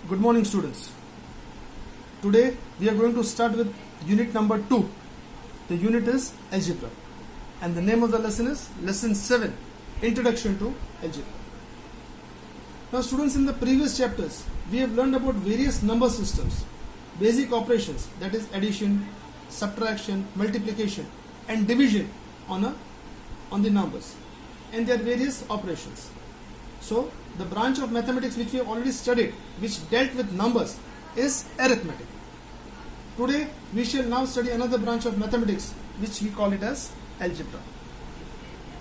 Good morning, students. Today we are going to start with unit number 2. The unit is algebra and the name of the lesson is lesson 7, Introduction to Algebra. Now students, in the previous chapters we have learned about various number systems, basic operations, that is addition, subtraction, multiplication and division on the numbers, and their various operations. So the branch of mathematics which we have already studied, which dealt with numbers, is arithmetic. Today we shall now study another branch of mathematics which we call it as algebra.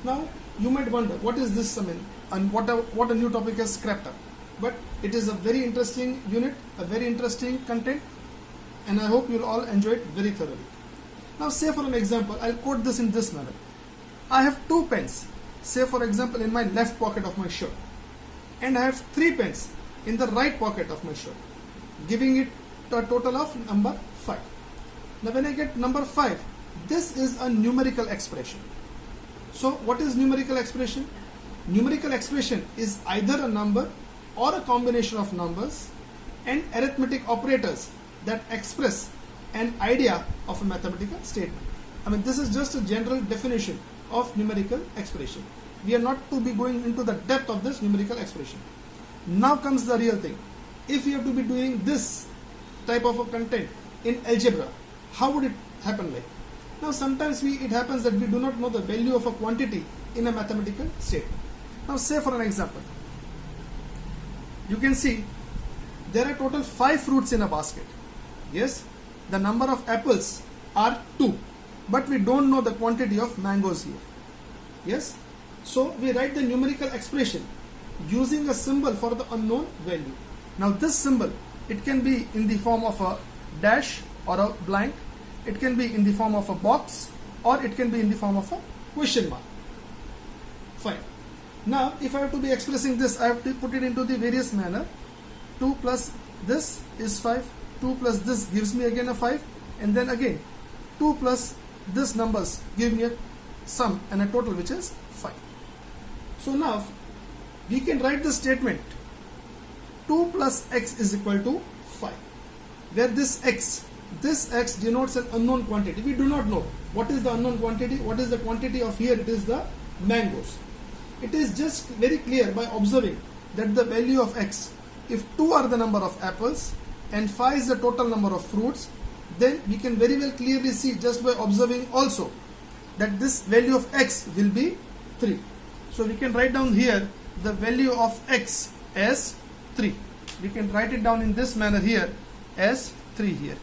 Now you might wonder, what is this and what a new topic has crept up. But it is a very interesting unit, a very interesting content, and I hope you will all enjoy it very thoroughly. Now say for an example, I'll quote this in this manner. I have 2 pens, say for example in my left pocket of my shirt, and I have 3 pens in the right pocket of my shirt, giving it a total of number 5. Now when I get number 5, this is a numerical expression. So what is numerical expression? Numerical expression is either a number or a combination of numbers and arithmetic operators that express an idea of a mathematical statement. I mean, this is just a general definition of numerical expression. We are not to be going into the depth of this numerical expression. Now comes the real thing. If we have to be doing this type of a content in algebra, how would it happen like? Now sometimes it happens that we do not know the value of a quantity in a mathematical statement. Now say for an example, you can see there are total 5 fruits in a basket. Yes, the number of apples are 2, but we don't know the quantity of mangoes here. Yes, so we write the numerical expression using a symbol for the unknown value. Now this symbol, it can be in the form of a dash or a blank, it can be in the form of a box, or it can be in the form of a question mark. Fine. Now if I have to be expressing this, I have to put it into the various manner. 2 plus this is 5, 2 plus this gives me again a 5, and then again 2 plus this numbers give me a sum and a total which is 5. So now we can write the statement 2 plus x is equal to 5, where this x denotes an unknown quantity. We do not know what is the unknown quantity. What is the quantity of here? It is the mangoes. It is just very clear by observing that the value of x, if 2 are the number of apples and 5 is the total number of fruits, then we can very well clearly see just by observing also that this value of x will be 3. So we can write down here the value of x as 3. We can write it down in this manner here as 3 here.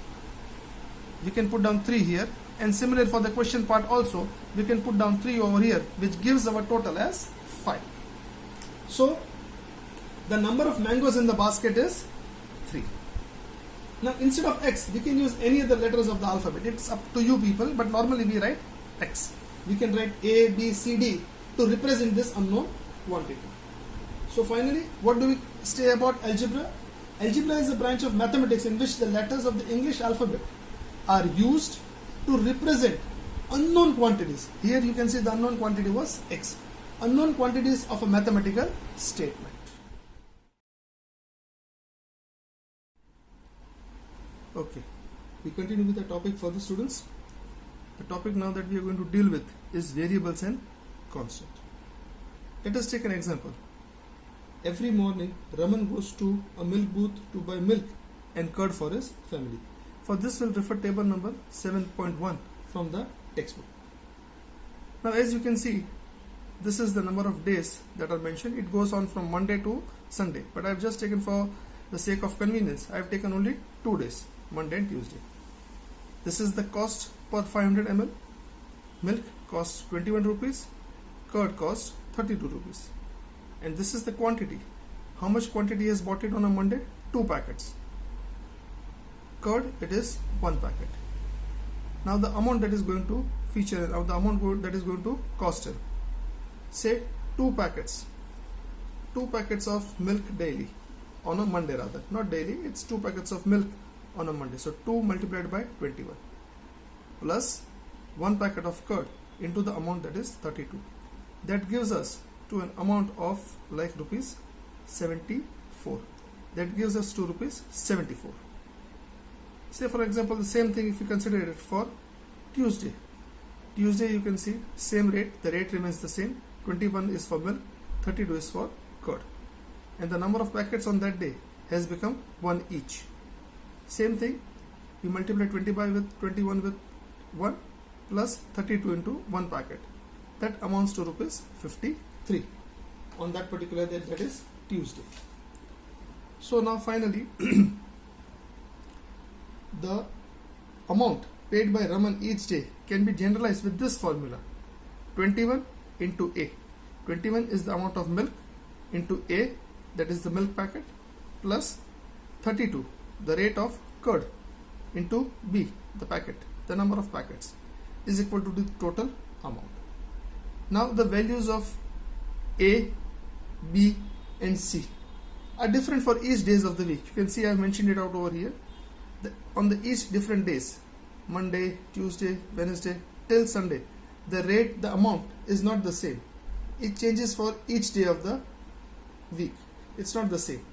We can put down 3 here, and similar for the question part also, we can put down 3 over here, which gives our total as 5. So the number of mangoes in the basket is 3. Now instead of x, we can use any other letters of the alphabet. It's up to you people, but normally we write x. We can write A, B, C, D to represent this unknown quantity. So finally, what do we say about algebra? Algebra is a branch of mathematics in which the letters of the English alphabet are used to represent unknown quantities. Here you can see the unknown quantity was x. Unknown quantities of a mathematical statement. Okay, we continue with the topic for the students. The topic now that we are going to deal with is variables and constant. Let us take an example. Every morning, Raman goes to a milk booth to buy milk and curd for his family. For this, we'll refer table number 7.1 from the textbook. Now, as you can see, this is the number of days that are mentioned. It goes on from Monday to Sunday, but I've just taken, for the sake of convenience, I've taken only 2 days, Monday and Tuesday. This is the cost per 500 ml. Milk costs 21 rupees, curd costs 32 rupees. And this is the quantity. How much quantity is bought it on a Monday? 2 packets. Curd, it is 1 packet. Now the amount that is going to feature, or the amount that is going to cost it. Say 2 packets. 2 packets of milk daily, on a Monday rather. Not daily, it's 2 packets of milk on a Monday. So 2 multiplied by 21. Plus 1 packet of curd into the amount that is 32. That gives us to an amount of like rupees 74. that gives us 2 rupees 74. Say for example the same thing if you consider it for Tuesday. Tuesday you can see same rate, the rate remains the same. 21 is for milk, 32 is for curd, and the number of packets on that day has become 1 each. Same thing, you multiply 25 with 21 with 1 plus 32 into 1 packet, that amounts to rupees 53 on that particular day, that is Tuesday. So now finally the amount paid by Raman each day can be generalized with this formula: 21 into A. 21 is the amount of milk into A, that is the milk packet, plus 32, the rate of curd, into B, the packet, the number of packets, is equal to the total amount. Now the values of A, B and C are different for each days of the week. You can see I have mentioned it out over here. On the each different days, Monday, Tuesday, Wednesday till Sunday, the rate, the amount is not the same. It changes for each day of the week. It's not the same.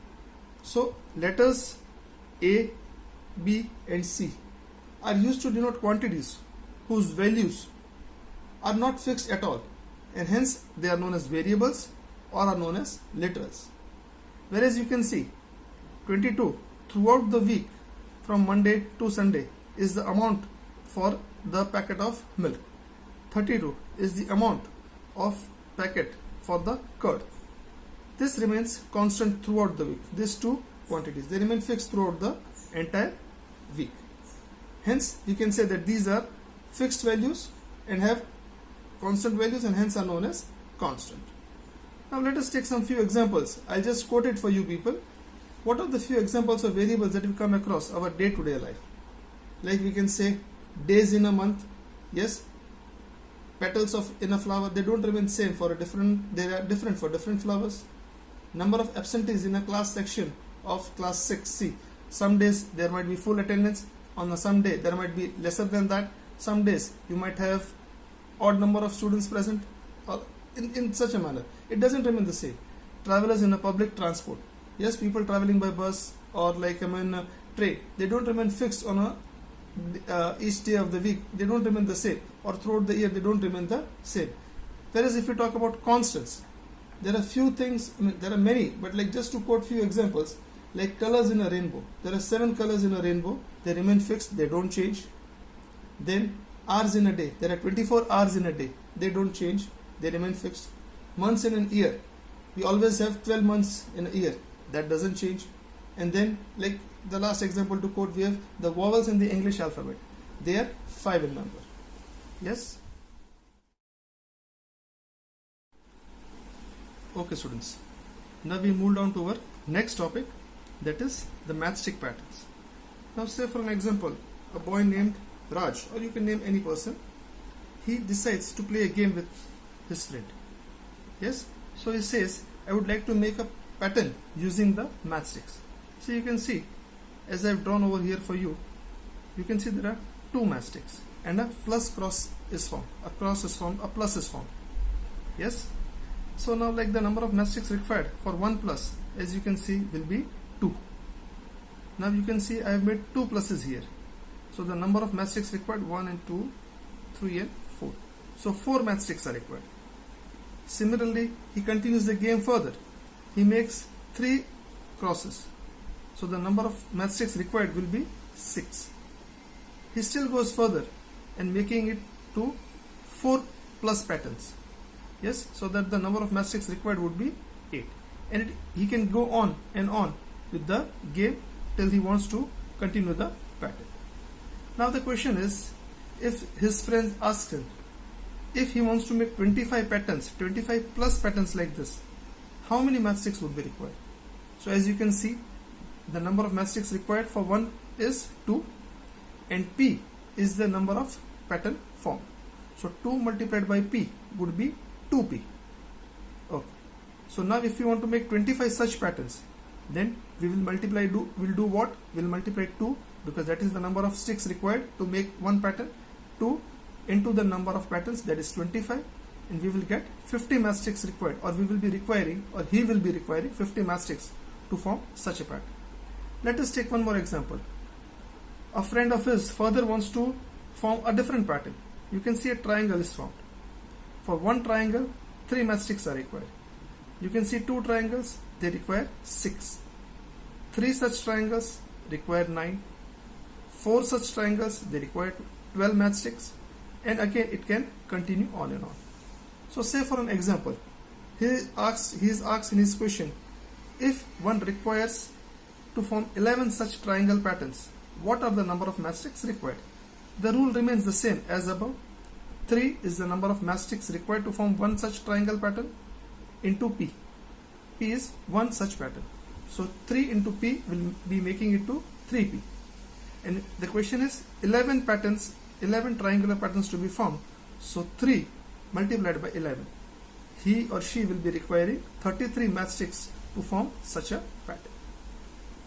So letters A, B and C are used to denote quantities whose values are not fixed at all, and hence they are known as variables or are known as literals. Whereas you can see 22 throughout the week from Monday to Sunday is the amount for the packet of milk. 32 is the amount of packet for the curd. This remains constant throughout the week. These two quantities, they remain fixed throughout the entire week. Hence you can say that these are fixed values and have constant values, and hence are known as constant. Now let us take some few examples. I'll just quote it for you people. What are the few examples of variables that we come across our day-to-day life? Like we can say days in a month. Yes, petals of in a flower, they don't remain same for a different, they are different for different flowers. Number of absentees in a class section of class 6C. Some days there might be full attendance, on some day there might be lesser than that. Some days you might have odd number of students present, or in such a manner. It doesn't remain the same. Travelers in a public transport. Yes, people traveling by bus or like train, they don't remain fixed on a each day of the week. They don't remain the same, or throughout the year they don't remain the same. Whereas if you talk about constants, there are few things, there are many, but like just to quote few examples, like colors in a rainbow. There are 7 colors in a rainbow. They remain fixed, they don't change. Then hours in a day. There are 24 hours in a day. They don't change, they remain fixed. Months in an year. We always have 12 months in a year. That doesn't change. And then like the last example to quote, we have the vowels in the English alphabet. They are 5 in number. Yes? Okay students. Now we moved on to our next topic, that is the matchstick patterns. Now say for an example, a boy named Raj, or you can name any person, he decides to play a game with his friend. Yes, so he says, I would like to make a pattern using the matchsticks. So you can see, as I've drawn over here for you, you can see there are 2 matchsticks and a plus cross is formed, a cross is formed, a plus is formed. Yes, so now like the number of matchsticks required for 1 plus, as you can see, will be 2. Now you can see I have made 2 pluses here. So the number of matchsticks required, 1 and 2, 3 and 4. So 4 matchsticks are required. Similarly, he continues the game further. He makes 3 crosses. So the number of matchsticks required will be 6. He still goes further and making it to 4 plus patterns. Yes, so that the number of matchsticks required would be 8. And he can go on and on with the game till he wants to continue the pattern. Now the question is, if his friend asks him, if he wants to make 25 patterns, 25 plus patterns like this, how many matchsticks would be required? So as you can see, the number of matchsticks required for 1 is 2, and P is the number of pattern formed. So 2 multiplied by P would be 2P. Okay. So now if you want to make 25 such patterns, then we will multiply, we'll do what? We'll multiply 2, because that is the number of sticks required to make 1 pattern, 2 into the number of patterns, that is 25, and we will get 50 matchsticks required, or we will be requiring, or he will be requiring 50 matchsticks to form such a pattern. Let us take one more example. A friend of his further wants to form a different pattern. You can see a triangle is formed. For one triangle, 3 matchsticks are required. You can see 2 triangles, they require 6. 3 such triangles require 9. 4 such triangles, they require 12 matchsticks. And again it can continue on and on. So say for an example, he is asked in his question, if one requires to form 11 such triangle patterns, what are the number of matchsticks required? The rule remains the same as above. 3 is the number of matchsticks required to form one such triangle pattern into P. P is one such pattern. So 3 into P will be making it to 3P. And the question is 11 patterns, 11 triangular patterns to be formed. So 3 multiplied by 11. He or she will be requiring 33 matchsticks to form such a pattern.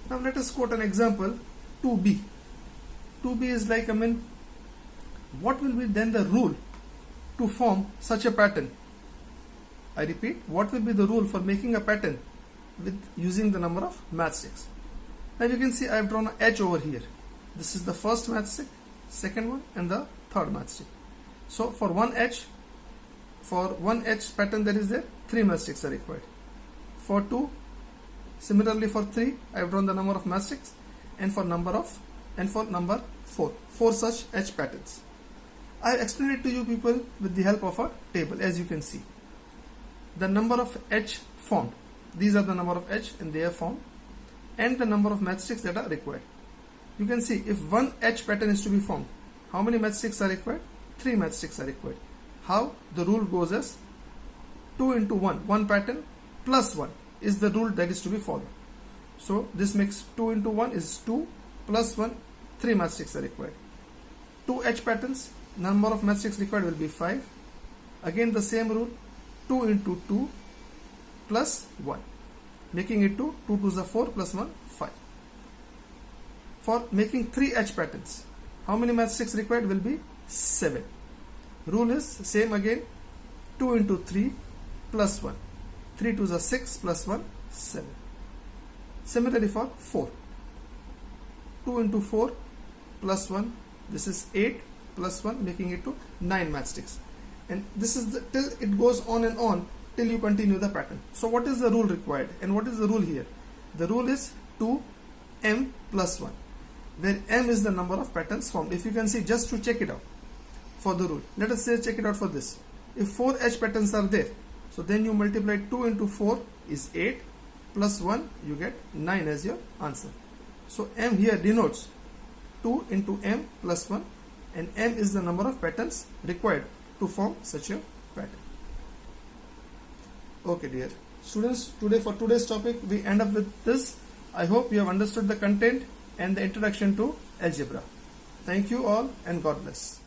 Now let us quote an example, 2B. 2B is like, what will be then the rule to form such a pattern? I repeat, what will be the rule for making a pattern with using the number of matchsticks? Now you can see I have drawn an H over here. This is the first matchstick, second one, and the third matchstick. So for one H pattern there is there 3 matchsticks are required. For 2, similarly for 3, I have drawn the number of matchsticks, and for number 4 such H patterns. I have explained it to you people with the help of a table. As you can see, the number of H formed, these are the number of H and they are formed, and the number of matchsticks that are required. You can see if one H pattern is to be formed, how many matchsticks are required? 3 matchsticks are required. How? The rule goes as 2 into 1, one pattern plus 1 is the rule that is to be followed. So this makes 2 into 1 is 2 plus 1, 3 matchsticks are required. 2 H patterns, number of matchsticks required will be 5. Again the same rule, 2 into 2 plus 1, making it to 2 to the 4 plus 1, 5. For making 3 H patterns, how many matchsticks required will be 7. Rule is same again, 2 into 3 plus 1, 3 to the 6 plus 1, 7. Similarly for 4, 2 into 4 plus 1, this is 8 plus 1, making it to 9 matchsticks. And this is till it goes on and on till you continue the pattern. So what is the rule required, and what is the rule here? The rule is 2m plus 1, where m is the number of patterns formed. If you can see, just to check it out for the rule, let us say check it out for this. If 4 H patterns are there, so then you multiply 2 into 4 is 8 plus 1, you get 9 as your answer. So m here denotes 2 into m plus 1, and m is the number of patterns required to form such a pattern. Okay dear students, for today's topic we end up with this. I hope you have understood the content and the introduction to algebra. Thank you all and God bless.